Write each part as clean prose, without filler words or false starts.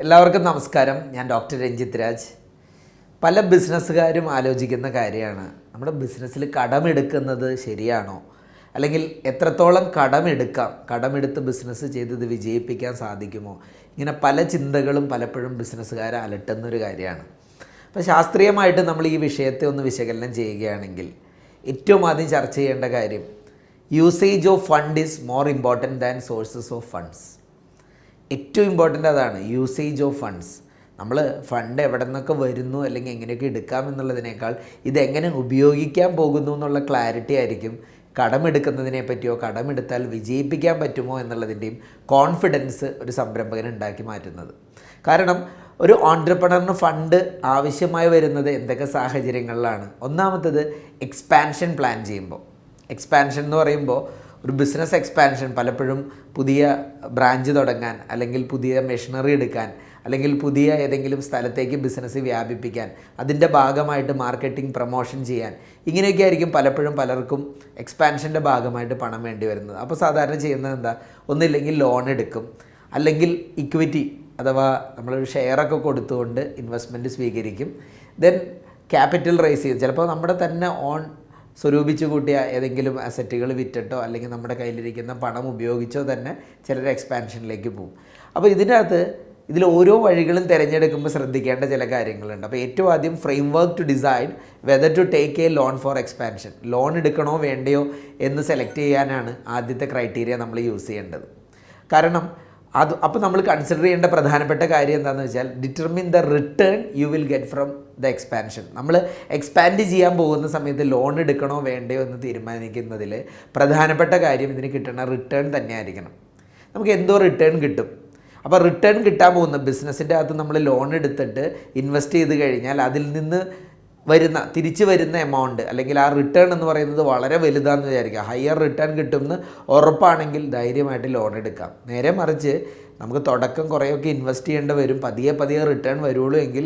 എല്ലാവർക്കും നമസ്കാരം. ഞാൻ ഡോക്ടർ രഞ്ജിത്ത് രാജ്. പല ബിസിനസ്സുകാരും ആലോചിക്കുന്ന കാര്യമാണ്, നമ്മുടെ ബിസിനസ്സിൽ കടമെടുക്കുന്നത് ശരിയാണോ, അല്ലെങ്കിൽ എത്രത്തോളം കടമെടുക്കാം, കടമെടുത്ത് ബിസിനസ് ചെയ്ത് ഇത് വിജയിപ്പിക്കാൻ സാധിക്കുമോ. ഇങ്ങനെ പല ചിന്തകളും പലപ്പോഴും ബിസിനസ്സുകാരെ അലട്ടുന്നൊരു കാര്യമാണ്. അപ്പോൾ ശാസ്ത്രീയമായിട്ട് നമ്മൾ ഈ വിഷയത്തെ ഒന്ന് വിശകലനം ചെയ്യുകയാണെങ്കിൽ ഏറ്റവും ആദ്യം ചർച്ച ചെയ്യേണ്ട കാര്യം, usage of fund is more important than sources of funds. ഏറ്റവും ഇമ്പോർട്ടൻ്റ് അതാണ്, യൂസേജ് ഓഫ് ഫണ്ട്സ്. നമ്മൾ ഫണ്ട് എവിടെ നിന്നൊക്കെ വരുന്നു അല്ലെങ്കിൽ എങ്ങനെയൊക്കെ എടുക്കാം എന്നുള്ളതിനേക്കാൾ ഇതെങ്ങനെ ഉപയോഗിക്കാൻ പോകുന്നു എന്നുള്ള ക്ലാരിറ്റി ആയിരിക്കും കടമെടുക്കുന്നതിനെ പറ്റിയോ കടമെടുത്താൽ വിജയിപ്പിക്കാൻ പറ്റുമോ എന്നുള്ളതിൻ്റെയും കോൺഫിഡൻസ് ഒരു സംരംഭകന് ഉണ്ടാക്കി മാറ്റുന്നത്. കാരണം ഒരു ഓൺട്രപ്രണറിന് ഫണ്ട് ആവശ്യമായി വരുന്നത് എന്തൊക്കെ സാഹചര്യങ്ങളിലാണ്? ഒന്നാമത്തത് എക്സ്പാൻഷൻ പ്ലാൻ ചെയ്യുമ്പോൾ. എക്സ്പാൻഷൻ എന്ന് പറയുമ്പോൾ ഒരു ബിസിനസ് എക്സ്പാൻഷൻ പലപ്പോഴും പുതിയ ബ്രാഞ്ച് തുടങ്ങാൻ, അല്ലെങ്കിൽ പുതിയ മെഷീനറി എടുക്കാൻ, അല്ലെങ്കിൽ പുതിയ ഏതെങ്കിലും സ്ഥലത്തേക്ക് ബിസിനസ് വ്യാപിപ്പിക്കാൻ, അതിൻ്റെ ഭാഗമായിട്ട് മാർക്കറ്റിംഗ് പ്രൊമോഷൻ ചെയ്യാൻ, ഇങ്ങനെയൊക്കെ ആയിരിക്കും പലപ്പോഴും പലർക്കും എക്സ്പാൻഷൻ്റെ ഭാഗമായിട്ട് പണം വേണ്ടി വരുന്നത്. അപ്പോൾ സാധാരണ ചെയ്യുന്നത് എന്താ? ഒന്നില്ലെങ്കിൽ ലോൺ എടുക്കും, അല്ലെങ്കിൽ ഇക്വിറ്റി അഥവാ നമ്മളൊരു ഷെയറൊക്കെ കൊടുത്തുകൊണ്ട് ഇൻവെസ്റ്റ്മെൻറ്റ് സ്വീകരിക്കും. ദെൻ ക്യാപിറ്റൽ റേസ് ചെയ്യും. ചിലപ്പോൾ നമ്മുടെ തന്നെ ഓൺ സ്വരൂപിച്ച് കൂട്ടിയ ഏതെങ്കിലും അസറ്റുകൾ വിറ്റിട്ടോ അല്ലെങ്കിൽ നമ്മുടെ കയ്യിലിരിക്കുന്ന പണം ഉപയോഗിച്ചോ തന്നെ ചിലർ എക്സ്പാൻഷനിലേക്ക് പോകും. അപ്പോൾ ഇതിൽ ഓരോ വഴികളും തിരഞ്ഞെടുക്കുമ്പോൾ ശ്രദ്ധിക്കേണ്ട ചില കാര്യങ്ങളുണ്ട്. അപ്പോൾ ഏറ്റവും ആദ്യം framework to decide whether to take a loan for expansion. Loan എടുക്കണോ വേണ്ടയോ എന്ന് സെലക്ട് ചെയ്യാനാണ് ആദ്യത്തെ ക്രൈറ്റീരിയ നമ്മൾ യൂസ് ചെയ്യേണ്ടത്. കാരണം അപ്പോൾ നമ്മൾ കൺസിഡർ ചെയ്യേണ്ട പ്രധാനപ്പെട്ട കാര്യം എന്താണെന്ന് വെച്ചാൽ, determine the return you will get from the expansion. നമ്മൾ എക്സ്പാൻഡ് ചെയ്യാൻ പോകുന്ന സമയത്ത് ലോൺ എടുക്കണോ വേണ്ടയോ എന്ന് തീരുമാനിക്കുന്നതിൽ പ്രധാനപ്പെട്ട കാര്യം ഇതിന് കിട്ടുന്ന റിട്ടേൺ തന്നെയായിരിക്കണം. നമുക്ക് എന്തോ റിട്ടേൺ കിട്ടും. അപ്പോൾ റിട്ടേൺ കിട്ടാൻ പോകുന്ന ബിസിനസ്സിൻ്റെ അകത്ത് നമ്മൾ ലോൺ എടുത്തിട്ട് ഇൻവെസ്റ്റ് ചെയ്ത് കഴിഞ്ഞാൽ അതിൽ നിന്ന് തിരിച്ചു വരുന്ന എമൗണ്ട് അല്ലെങ്കിൽ ആ റിട്ടേൺ എന്ന് പറയുന്നത് വളരെ വലുതാണെന്ന് വിചാരിക്കുക. ഹയർ റിട്ടേൺ കിട്ടുമെന്ന് ഉറപ്പാണെങ്കിൽ ധൈര്യമായിട്ട് ലോൺ എടുക്കാം. നേരെ മറിച്ച് നമുക്ക് തുടക്കം കുറേയൊക്കെ ഇൻവെസ്റ്റ് ചെയ്യേണ്ടി വരും, പതിയെ പതിയെ റിട്ടേൺ വരുള്ളൂ എങ്കിൽ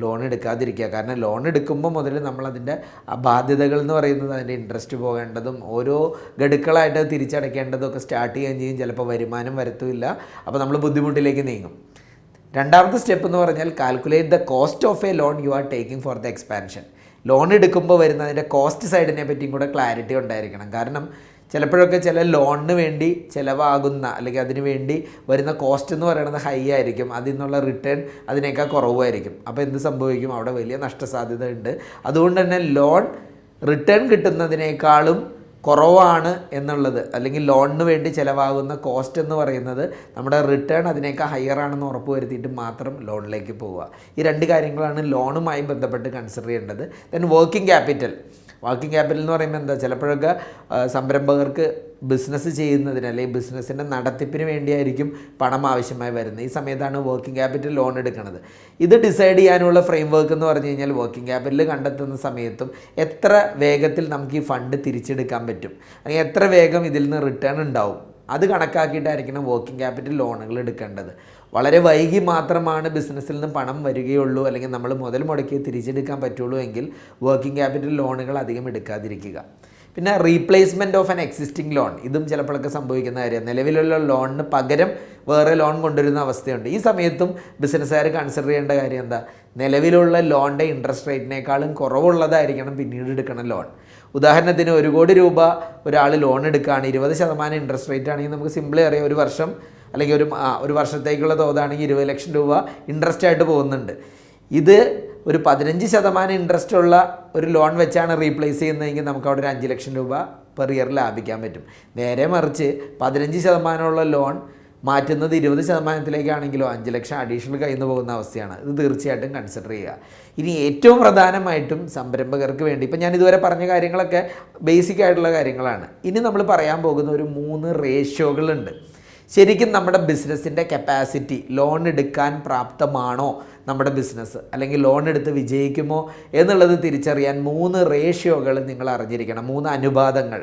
ലോൺ എടുക്കാതിരിക്കുക. കാരണം ലോൺ എടുക്കുമ്പോൾ മുതൽ നമ്മളതിൻ്റെ ബാധ്യതകൾ എന്ന് പറയുന്നത്, അതിൻ്റെ ഇൻട്രസ്റ്റ് പോകേണ്ടതും ഓരോ ഗഡുക്കളായിട്ട് തിരിച്ചടയ്ക്കേണ്ടതും ഒക്കെ സ്റ്റാർട്ട് ചെയ്യുകയും ചെയ്യും. ചിലപ്പോൾ വരുമാനം വരത്തുമില്ല. അപ്പോൾ നമ്മൾ ബുദ്ധിമുട്ടിലേക്ക് നീങ്ങും. രണ്ടാമത്തെ സ്റ്റെപ്പ് എന്ന് പറഞ്ഞാൽ, calculate the cost of A loan you are taking for the expansion. Loan എടുക്കുമ്പോൾ വരുന്ന അതിൻ്റെ കോസ്റ്റ് സൈഡിനെ പറ്റിയും കൂടെ ക്ലാരിറ്റി ഉണ്ടായിരിക്കണം. കാരണം ചിലപ്പോഴൊക്കെ ചില ലോണിന് വേണ്ടി ചിലവാകുന്ന അല്ലെങ്കിൽ അതിന് വേണ്ടി വരുന്ന കോസ്റ്റ് എന്ന് പറയുന്നത് ഹൈ ആയിരിക്കും, അതിൽ നിന്നുള്ള റിട്ടേൺ അതിനേക്കാൾ കുറവായിരിക്കും. അപ്പോൾ എന്ത് സംഭവിക്കും? അവിടെ വലിയ നഷ്ടസാധ്യത ഉണ്ട്. അതുകൊണ്ട് തന്നെ ലോൺ റിട്ടേൺ കിട്ടുന്നതിനേക്കാളും കുറവാണ് എന്നുള്ളത്, അല്ലെങ്കിൽ ലോണിന് വേണ്ടി ചിലവാകുന്ന കോസ്റ്റ് എന്ന് പറയുന്നത് നമ്മുടെ റിട്ടേൺ അതിനേക്കാൾ ഹയർ ആണെന്ന് ഉറപ്പ് വരുത്തിയിട്ട് മാത്രം ലോണിലേക്ക് പോവുക. ഈ രണ്ട് കാര്യങ്ങളാണ് ലോണുമായി ബന്ധപ്പെട്ട് കൺസിഡർ ചെയ്യേണ്ടത്. ദെൻ വർക്കിംഗ് ക്യാപിറ്റൽ എന്ന് പറയുമ്പോൾ എന്താ, ചിലപ്പോഴൊക്കെ സംരംഭകർക്ക് ബിസിനസ് ചെയ്യുന്നതിന് അല്ലെങ്കിൽ ബിസിനസ്സിൻ്റെ നടത്തിപ്പിന് വേണ്ടിയായിരിക്കും പണം ആവശ്യമായി വരുന്നത്. ഈ സമയത്താണ് വർക്കിംഗ് ക്യാപിറ്റൽ ലോൺ എടുക്കുന്നത്. ഇത് ഡിസൈഡ് ചെയ്യാനുള്ള ഫ്രെയിം വർക്ക് എന്ന് പറഞ്ഞു കഴിഞ്ഞാൽ, വർക്കിംഗ് ക്യാപിറ്റൽ കണ്ടെത്തുന്ന സമയത്തും എത്ര വേഗത്തിൽ നമുക്ക് ഈ ഫണ്ട് തിരിച്ചെടുക്കാൻ പറ്റും, അല്ലെങ്കിൽ എത്ര വേഗം ഇതിൽ നിന്ന് റിട്ടേൺ ഉണ്ടാവും, അത് കണക്കാക്കിയിട്ടായിരിക്കണം വർക്കിംഗ് ക്യാപിറ്റൽ ലോണുകൾ എടുക്കേണ്ടത്. വളരെ വൈകി മാത്രമാണ് ബിസിനസ്സിൽ നിന്ന് പണം വരികയുള്ളൂ, അല്ലെങ്കിൽ നമ്മൾ മുതൽ മുടക്കി തിരിച്ചെടുക്കാൻ പറ്റുള്ളൂ എങ്കിൽ വർക്കിംഗ് ക്യാപിറ്റൽ ലോണുകൾ അധികം എടുക്കാതിരിക്കുക. പിന്നെ replacement of an existing loan, ഇതും ചിലപ്പോഴൊക്കെ സംഭവിക്കുന്ന കാര്യം. നിലവിലുള്ള ലോണിന് പകരം വേറെ ലോൺ കൊണ്ടുവരുന്ന അവസ്ഥയുണ്ട്. ഈ സമയത്തും ബിസിനസ്സുകാർ കൺസിഡർ ചെയ്യേണ്ട കാര്യം എന്താ, നിലവിലുള്ള ലോണിൻ്റെ ഇൻട്രസ്റ്റ് റേറ്റിനേക്കാളും കുറവുള്ളതായിരിക്കണം പിന്നീട് എടുക്കണം ലോൺ. ഉദാഹരണത്തിന് 1 കോടി രൂപ ഒരാൾ ലോൺ എടുക്കുകയാണ്, 20% ഇൻട്രസ്റ്റ് റേറ്റ് ആണെങ്കിൽ നമുക്ക് സിമ്പിളി അറിയാം, ഒരു വർഷം അല്ലെങ്കിൽ ഒരു വർഷത്തേക്കുള്ള തോതാണെങ്കിൽ 20 ലക്ഷം രൂപ ഇൻട്രസ്റ്റ് ആയിട്ട് പോകുന്നുണ്ട്. ഇത് ഒരു 15% ഇൻട്രസ്റ്റ് ഉള്ള ഒരു ലോൺ വെച്ചാണ് റീപ്ലേസ് ചെയ്യുന്നതെങ്കിൽ നമുക്ക് അവിടെ ഒരു 5 ലക്ഷം രൂപ പെർ ഇയർ ലാഭിക്കാൻ പറ്റും. നേരെ മറിച്ച് 15% ലോൺ മാറ്റുന്നത് 20%ത്തിലേക്കാണെങ്കിലോ 5 ലക്ഷം അഡീഷണൽ കയ്യിൽ നിന്ന് പോകുന്ന അവസ്ഥയാണ്. ഇത് തീർച്ചയായിട്ടും കൺസിഡർ ചെയ്യുക. ഇനി ഏറ്റവും പ്രധാനമായിട്ടും സംരംഭകർക്ക് വേണ്ടി, ഇപ്പം ഞാൻ ഇതുവരെ പറഞ്ഞ കാര്യങ്ങളൊക്കെ ബേസിക് ആയിട്ടുള്ള കാര്യങ്ങളാണ്. ഇനി നമ്മൾ പറയാൻ പോകുന്ന ഒരു 3 റേഷ്യോകളുണ്ട്. ശരിക്കും നമ്മുടെ ബിസിനസ്സിൻ്റെ കപ്പാസിറ്റി, ലോൺ എടുക്കാൻ പ്രാപ്തമാണോ നമ്മുടെ ബിസിനസ്, അല്ലെങ്കിൽ ലോൺ എടുത്ത് വിജയിക്കുമോ എന്നുള്ളത് തിരിച്ചറിയാൻ 3 റേഷ്യോകൾ നിങ്ങൾ അറിഞ്ഞിരിക്കണം, 3 അനുപാതങ്ങൾ.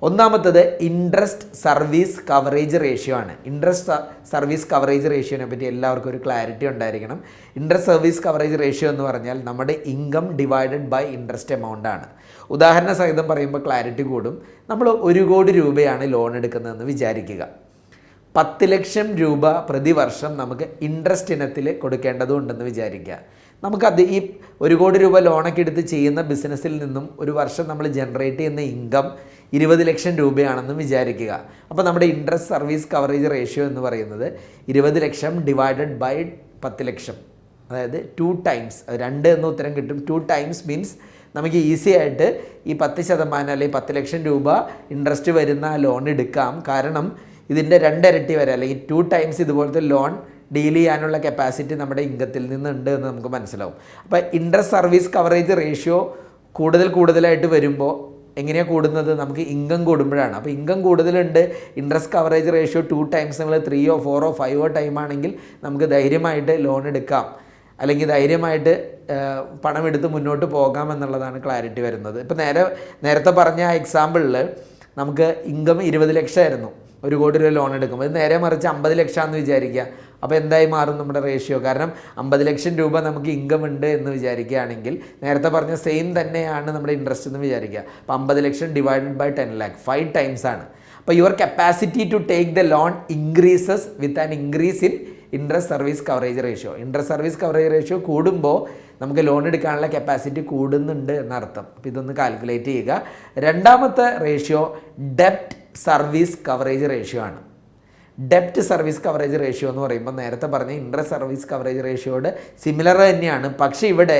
ഒന്നാമത്തത് ഇൻട്രസ്റ്റ് സർവീസ് കവറേജ് റേഷ്യോ ആണ്. ഇൻട്രസ്റ്റ് സർവീസ് കവറേജ് റേഷ്യോനെ പറ്റി എല്ലാവർക്കും ഒരു ക്ലാരിറ്റി ഉണ്ടായിരിക്കണം. ഇൻട്രസ്റ്റ് സർവീസ് കവറേജ് റേഷ്യോ എന്ന് പറഞ്ഞാൽ നമ്മുടെ income divided by interest amount ആണ്. ഉദാഹരണ സഹിതം പറയുമ്പോൾ ക്ലാരിറ്റി കൂടും. നമ്മൾ 1 കോടി രൂപയാണ് ലോൺ എടുക്കുന്നതെന്ന് വിചാരിക്കുക. 10 ലക്ഷം രൂപ പ്രതിവർഷം നമുക്ക് ഇൻട്രസ്റ്റ് ഇനത്തിൽ കൊടുക്കേണ്ടതുണ്ടെന്ന് വിചാരിക്കുക. നമുക്കത് ഈ 1 കോടി രൂപ ലോണൊക്കെ എടുത്ത് ചെയ്യുന്ന ബിസിനസ്സിൽ നിന്നും ഒരു വർഷം നമ്മൾ ജനറേറ്റ് ചെയ്യുന്ന ഇൻകം 20 ലക്ഷം രൂപയാണെന്ന് വിചാരിക്കുക. അപ്പോൾ നമ്മുടെ ഇൻട്രസ്റ്റ് സർവീസ് കവറേജ് റേഷ്യോ എന്ന് പറയുന്നത് 20 ലക്ഷം ഡിവൈഡഡ് ബൈ 10 ലക്ഷം, അതായത് 2 ടൈംസ്, 2 എന്ന ഉത്തരം കിട്ടും. 2 ടൈംസ് മീൻസ് നമുക്ക് ഈസി ആയിട്ട് ഈ 10% അല്ലെങ്കിൽ 10 ലക്ഷം രൂപ ഇൻട്രസ്റ്റ് വരുന്ന ലോൺ എടുക്കാം. കാരണം ഇതിൻ്റെ 2 ഇരട്ടി വരെ അല്ലെങ്കിൽ 2 ടൈംസ് ഇതുപോലത്തെ ലോൺ ഡീൽ ചെയ്യാനുള്ള കപ്പാസിറ്റി നമ്മുടെ ഇൻകത്തിൽ നിന്നുണ്ട് എന്ന് നമുക്ക് മനസ്സിലാവും. അപ്പോൾ ഇൻട്രസ്റ്റ് സർവീസ് കവറേജ് റേഷ്യോ കൂടുതലായിട്ട് വരുമ്പോൾ എങ്ങനെയാണ് കൂടുന്നത്? നമുക്ക് ഇൻകം കൂടുമ്പോഴാണ്. അപ്പോൾ ഇൻകം കൂടുതലുണ്ട്, ഇൻട്രസ്റ്റ് കവറേജ് റേഷ്യോ 2 ടൈംസ് നിങ്ങൾ 3 4 5 ടൈം ആണെങ്കിൽ നമുക്ക് ധൈര്യമായിട്ട് ലോൺ എടുക്കാം, അല്ലെങ്കിൽ ധൈര്യമായിട്ട് പണമെടുത്ത് മുന്നോട്ട് പോകാം എന്നുള്ളതാണ് ക്ലാരിറ്റി വരുന്നത്. ഇപ്പോൾ നേരത്തെ പറഞ്ഞ ആ എക്സാമ്പിളിൽ നമുക്ക് ഇൻകം 20 ലക്ഷമായിരുന്നു 1 കോടി രൂപ ലോൺ എടുക്കുമ്പോൾ, ഇത് നേരെ മറിച്ച് 50 ലക്ഷമാണെന്ന് വിചാരിക്കുക. അപ്പോൾ എന്തായി മാറും നമ്മുടെ റേഷ്യോ? കാരണം 50 ലക്ഷം രൂപ നമുക്ക് ഇൻകം ഉണ്ട് എന്ന് വിചാരിക്കുകയാണെങ്കിൽ നേരത്തെ പറഞ്ഞ സെയിം തന്നെയാണ് നമ്മുടെ ഇൻട്രസ്റ്റ് എന്ന് വിചാരിക്കുക. അപ്പോൾ 50 lakh divided by 10 lakh 5 times ആണ്. അപ്പോൾ your capacity to take the loan increases with an increase in interest service coverage ratio. Interest service coverage ratio കൂടുമ്പോൾ നമുക്ക് ലോൺ എടുക്കാനുള്ള കപ്പാസിറ്റി കൂടുന്നുണ്ട് എന്നർത്ഥം. അപ്പോൾ ഇതൊന്ന് കാൽക്കുലേറ്റ് ചെയ്യുക. രണ്ടാമത്തെ റേഷ്യോ ഡെപ്റ്റ് സർവീസ് കവറേജ് റേഷ്യോ ആണ്. ഡെപ്റ്റ് സർവീസ് കവറേജ് റേഷ്യോ എന്ന് പറയുമ്പോൾ നേരത്തെ പറഞ്ഞ ഇൻട്രസ്റ്റ് സർവീസ് കവറേജ് റേഷ്യോയുടെ സിമിലർ തന്നെയാണ്. പക്ഷേ ഇവിടെ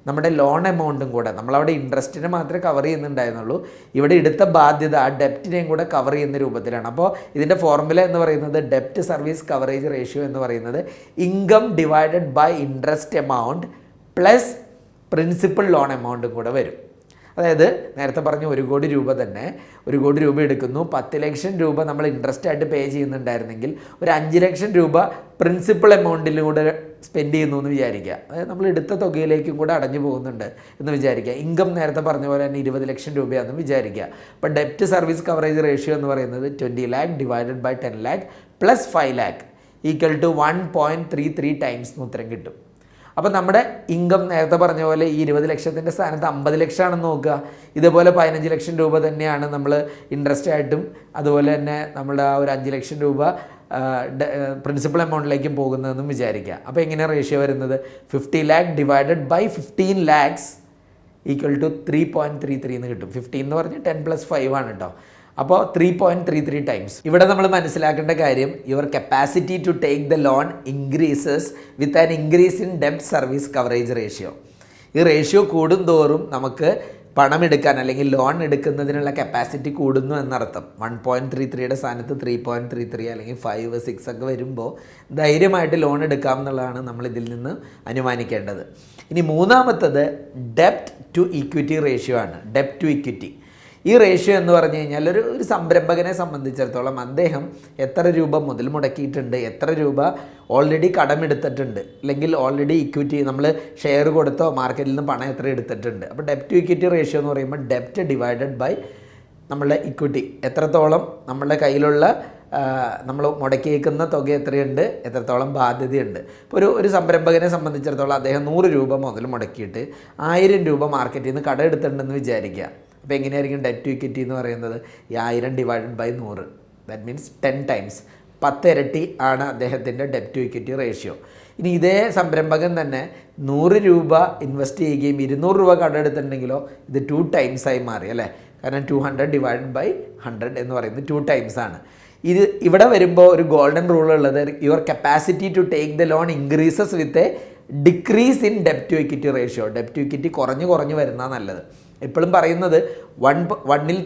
നമ്മുടെ ലോൺ എമൗണ്ടും കൂടെ, നമ്മളവിടെ ഇൻട്രസ്റ്റിനെ മാത്രമേ കവർ ചെയ്യുന്നുണ്ടായിരുന്നുള്ളൂ, ഇവിടെ എടുത്ത ബാധ്യത ആ ഡെപ്റ്റിനെയും കൂടെ കവർ ചെയ്യുന്ന രൂപത്തിലാണ്. അപ്പോൾ ഇതിൻ്റെ ഫോർമുല എന്ന് പറയുന്നത് ഡെപ്റ്റ് സർവീസ് കവറേജ് റേഷ്യോ എന്ന് പറയുന്നത് income divided by interest amount plus principal loan എമൗണ്ടും കൂടെ വരും. അതായത് നേരത്തെ പറഞ്ഞ 1 കോടി രൂപ തന്നെ 1 കോടി രൂപ എടുക്കുന്നു, 10 ലക്ഷം രൂപ നമ്മൾ ഇൻട്രസ്റ്റ് ആയിട്ട് പേ ചെയ്യുന്നുണ്ടായിരുന്നെങ്കിൽ ഒരു 5 ലക്ഷം രൂപ പ്രിൻസിപ്പൽ എമൗണ്ടിലൂടെ സ്പെൻഡ് ചെയ്യുന്നു എന്ന് വിചാരിക്കുക. അതായത് നമ്മൾ എടുത്ത തുകയിലേക്കും കൂടെ അടഞ്ഞു പോകുന്നുണ്ട് എന്ന് വിചാരിക്കുക. ഇൻകം നേരത്തെ പറഞ്ഞ പോലെ തന്നെ 20 ലക്ഷം രൂപയാണെന്ന് വിചാരിക്കുക. അപ്പോൾ ഡെപ്റ്റ് സർവീസ് കവറേജ് റേഷ്യോ എന്ന് പറയുന്നത് 20 lakh divided by 10 lakh plus 5 lakh equal to 1.33 times എന്ന് ഉത്തരം കിട്ടും. അപ്പോൾ നമ്മുടെ ഇൻകം നേരത്തെ പറഞ്ഞ പോലെ ഈ 20 ലക്ഷത്തിൻ്റെ സ്ഥാനത്ത് 50 ലക്ഷമാണെന്ന് നോക്കുക. ഇതേപോലെ 15 ലക്ഷം രൂപ തന്നെയാണ് നമ്മൾ ഇൻട്രസ്റ്റ് ആയിട്ടും അതുപോലെ തന്നെ നമ്മുടെ ആ ഒരു 5 ലക്ഷം രൂപ പ്രിൻസിപ്പൽ എമൗണ്ടിലേക്കും പോകുന്നതെന്നും വിചാരിക്കുക. അപ്പോൾ എങ്ങനെയാണ് റേഷ്യോ വരുന്നത്? 50 lakh divided by 15 lakhs equal to 3.33 എന്ന് കിട്ടും. 15 എന്ന് പറഞ്ഞാൽ 10 + 5 ആണ് കേട്ടോ. അപ്പോൾ 3.33 ടൈംസ്. ഇവിടെ നമ്മൾ മനസ്സിലാക്കേണ്ട കാര്യം your capacity to take the loan increases with an increase in ഡെപ്റ്റ് സർവീസ് കവറേജ് റേഷ്യോ. ഈ റേഷ്യോ കൂടുന്തോറും നമുക്ക് പണമെടുക്കാൻ അല്ലെങ്കിൽ ലോൺ എടുക്കുന്നതിനുള്ള കപ്പാസിറ്റി കൂടുന്നു എന്നർത്ഥം. 1.33യുടെ സ്ഥാനത്ത് 3.33 അല്ലെങ്കിൽ 5 6 ഒക്കെ വരുമ്പോൾ ധൈര്യമായിട്ട് ലോൺ എടുക്കാം എന്നുള്ളതാണ് നമ്മൾ ഇതിൽ നിന്ന് അനുമാനിക്കേണ്ടത്. ഇനി മൂന്നാമത്തത് ഡെപ്റ്റ് ടു ഇക്വിറ്റി റേഷ്യോ ആണ്. ഡെപ്റ്റ് ടു ഇക്വിറ്റി ഈ റേഷ്യോ എന്ന് പറഞ്ഞു കഴിഞ്ഞാൽ ഒരു സംരംഭകനെ സംബന്ധിച്ചിടത്തോളം അദ്ദേഹം എത്ര രൂപ മുതൽ മുടക്കിയിട്ടുണ്ട്, എത്ര രൂപ ഓൾറെഡി കടമെടുത്തിട്ടുണ്ട്, അല്ലെങ്കിൽ ഓൾറെഡി ഇക്വിറ്റി നമ്മൾ ഷെയർ കൊടുത്തോ മാർക്കറ്റിൽ നിന്ന് പണം എത്ര എടുത്തിട്ടുണ്ട്. അപ്പോൾ ഡെപ്റ്റ് ടു ഇക്വിറ്റി റേഷ്യോ എന്ന് പറയുമ്പോൾ ഡെപ്റ്റ് ഡിവൈഡഡ് ബൈ നമ്മളുടെ ഇക്വിറ്റി, എത്രത്തോളം നമ്മളുടെ കയ്യിലുള്ള നമ്മൾ മുടക്കിയേക്കുന്ന തുക എത്രയുണ്ട്, എത്രത്തോളം ബാധ്യതയുണ്ട്. ഇപ്പോൾ ഒരു സംരംഭകനെ സംബന്ധിച്ചിടത്തോളം അദ്ദേഹം 100 രൂപ മുതൽ മുടക്കിയിട്ട് 1000 രൂപ മാർക്കറ്റിൽ നിന്ന് കടം എടുത്തിട്ടുണ്ടെന്ന് വിചാരിക്കുക. അപ്പോൾ എങ്ങനെയായിരിക്കും ഡെറ്റ് ടു ഇക്വിറ്റി എന്ന് പറയുന്നത്? ഈ 1000 divided by 100, that means 10 times, 10 ഇരട്ടി ആണ് അദ്ദേഹത്തിൻ്റെ ഡെറ്റ് ടു ഇക്വിറ്റി റേഷ്യോ. ഇനി ഇതേ സംരംഭകൻ തന്നെ 100 രൂപ ഇൻവെസ്റ്റ് ചെയ്യുകയും 200 രൂപ കടം എടുത്തിട്ടുണ്ടെങ്കിലോ ഇത് 2 ടൈംസ് ആയി മാറി അല്ലേ? കാരണം 200 ഡിവൈഡഡ് ബൈ 100 എന്ന് പറയുന്നത് 2 ടൈംസ് ആണ്. ഇവിടെ വരുമ്പോൾ ഒരു ഗോൾഡൻ റൂൾ ഉള്ളത് your capacity to take the loan increases with a decrease in ഡെപ്റ്റ് ടു ഇക്വിറ്റി റേഷ്യോ. ഡെപ്റ്റ് ടു ഇക്വിറ്റി കുറഞ്ഞ് വരുന്നതാണ് നല്ലത്. എപ്പോഴും പറയുന്നത് 1ൽ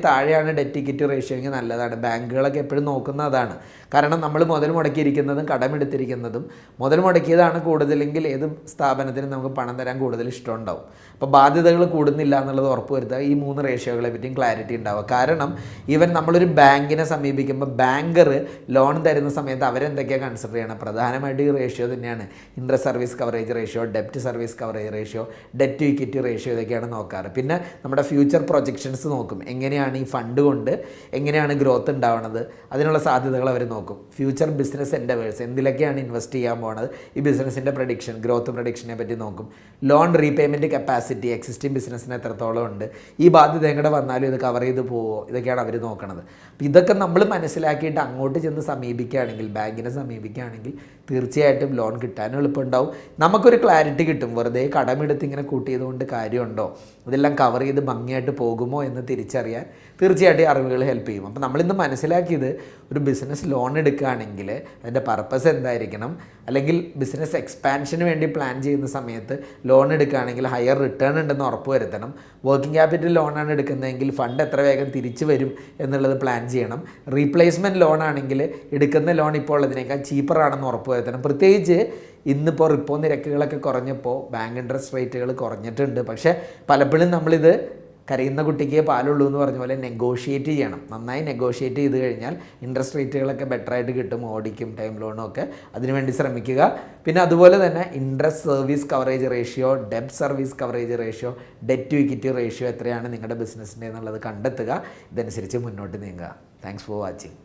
താഴെയാണ് ഡെറ്റ് ഇക്വിറ്റി റേഷ്യോ എങ്കിൽ നല്ലതാണ്. ബാങ്കുകളൊക്കെ എപ്പോഴും നോക്കുന്ന അതാണ്. കാരണം നമ്മൾ മുതൽ മുടക്കിയിരിക്കുന്നതും കടമെടുത്തിരിക്കുന്നതും മുതൽ മുടക്കിയതാണ് കൂടുതലെങ്കിൽ ഏത് സ്ഥാപനത്തിനും നമുക്ക് പണം തരാൻ കൂടുതൽ ഇഷ്ടമുണ്ടാവും. അപ്പോൾ ബാധ്യതകൾ കൂടുന്നില്ല എന്നുള്ളത് ഉറപ്പ് വരുത്തുക. ഈ 3 റേഷ്യോകളെ പറ്റിയും ക്ലാരിറ്റി ഉണ്ടാവുക. കാരണം ഈവൻ നമ്മളൊരു ബാങ്കിനെ സമീപിക്കുമ്പോൾ ബാങ്കർ ലോൺ തരുന്ന സമയത്ത് അവരെന്തൊക്കെയാണ് കൺസിഡർ ചെയ്യണം? പ്രധാനമായിട്ട് ഈ റേഷ്യോ തന്നെയാണ്. ഇൻട്രസ്റ്റ് സർവീസ് കവറേജ് റേഷ്യോ, ഡെപ്റ്റ് service coverage ratio, debt to equity ratio ഇതൊക്കെയാണ് നോക്കാറ്. പിന്നെ നമ്മുടെ ഫ്യൂച്ചർ പ്രൊജക്ഷൻസ് നോക്കും. എങ്ങനെയാണ് ഈ ഫണ്ട് കൊണ്ട് എങ്ങനെയാണ് ഗ്രോത്ത് ഉണ്ടാവുന്നത്, അതിനുള്ള സാധ്യതകൾ അവർ നോക്കും. ഫ്യൂച്ചർ ബിസിനസ് എൻഡവേഴ്സ്, എന്തിലൊക്കെയാണ് ഇൻവെസ്റ്റ് ചെയ്യാൻ പോകുന്നത്, ഈ ബിസിനസ്സിൻ്റെ പ്രഡിക്ഷൻ, ഗ്രോത്ത് പ്രഡിക്ഷനെ പറ്റി നോക്കും. ലോൺ റീപേയ്മെൻറ്റ് കപ്പാസിറ്റി എക്സിസ്റ്റിംഗ് ബിസിനസ്സിന് എത്രത്തോളം ഉണ്ട്, ഈ ബാധ്യത എങ്ങടെ വന്നാലും ഇത് കവർ ചെയ്ത് പോവോ, ഇതൊക്കെയാണ് അവർ നോക്കണത്. അപ്പോൾ ഇതൊക്കെ നമ്മൾ മനസ്സിലാക്കിയിട്ട് അങ്ങോട്ട് ചെന്ന് സമീപിക്കുകയാണെങ്കിൽ, ബാങ്കിനെ സമീപിക്കുകയാണെങ്കിൽ തീർച്ചയായിട്ടും ലോൺ കിട്ടാനും എളുപ്പമുണ്ടാവും. നമുക്കൊരു ക്ലാരിറ്റി കിട്ടും. വെറുതെ കടമെടുത്ത് ഇങ്ങനെ കൂട്ടിയതുകൊണ്ട് കാര്യമുണ്ടോ, ഇതെല്ലാം കവർ ചെയ്ത് ഭംഗിയായിട്ട് പോകുമോ എന്ന് തിരിച്ചറിയാൻ തീർച്ചയായിട്ടും അറിവുകൾ ഹെൽപ്പ് ചെയ്യും. അപ്പോൾ നമ്മളിന്ന് മനസ്സിലാക്കിയത്, ഒരു ബിസിനസ് ലോൺ എടുക്കുകയാണെങ്കിൽ അതിൻ്റെ പർപ്പസ് എന്തായിരിക്കണം, അല്ലെങ്കിൽ ബിസിനസ് എക്സ്പാൻഷന് വേണ്ടി പ്ലാൻ ചെയ്യുന്ന സമയത്ത് ലോൺ എടുക്കുകയാണെങ്കിൽ ഹയർ റിട്ടേൺ ഉണ്ടെന്ന് ഉറപ്പ് വരുത്തണം. വർക്കിംഗ് ക്യാപിറ്റൽ ലോണാണ് എടുക്കുന്നതെങ്കിൽ ഫണ്ട് എത്ര വേഗം തിരിച്ചു വരും എന്നുള്ളത് പ്ലാൻ ചെയ്യണം. റീപ്ലേസ്മെൻറ്റ് ലോൺ ആണെങ്കിൽ എടുക്കുന്ന ലോൺ ഇപ്പോൾ ഉള്ളതിനേക്കാൾ ചീപ്പറാണെന്ന് ഉറപ്പ് വരുത്തണം. പ്രത്യേകിച്ച് ഇന്നിപ്പോൾ റിപ്പോ നിരക്കുകളൊക്കെ കുറഞ്ഞപ്പോൾ ബാങ്ക് ഇൻട്രസ്റ്റ് റേറ്റുകൾ കുറഞ്ഞിട്ടുണ്ട്. പക്ഷേ പലപ്പോഴും നമ്മളിത് കരയുന്ന കുട്ടിക്ക് പാലുള്ളൂ എന്ന് പറഞ്ഞ പോലെ നെഗോഷിയേറ്റ് ചെയ്യണം. നന്നായി നെഗോഷിയേറ്റ് ചെയ്ത് കഴിഞ്ഞാൽ ഇൻട്രസ്റ്റ് റേറ്റുകളൊക്കെ ബെറ്ററായിട്ട് കിട്ടും, ഓടിക്കും, ടൈം ലോണും ഒക്കെ. അതിനുവേണ്ടി ശ്രമിക്കുക. പിന്നെ അതുപോലെ തന്നെ ഇൻട്രസ്റ്റ് സർവീസ് കവറേജ് റേഷ്യോ, ഡെബ്റ്റ് service coverage ratio, debt to equity ratio എത്രയാണ് നിങ്ങളുടെ ബിസിനസ്സിൻ്റെ എന്നുള്ളത് കണ്ടെത്തുക. ഇതനുസരിച്ച് മുന്നോട്ട് നീങ്ങുക. Thanks for watching.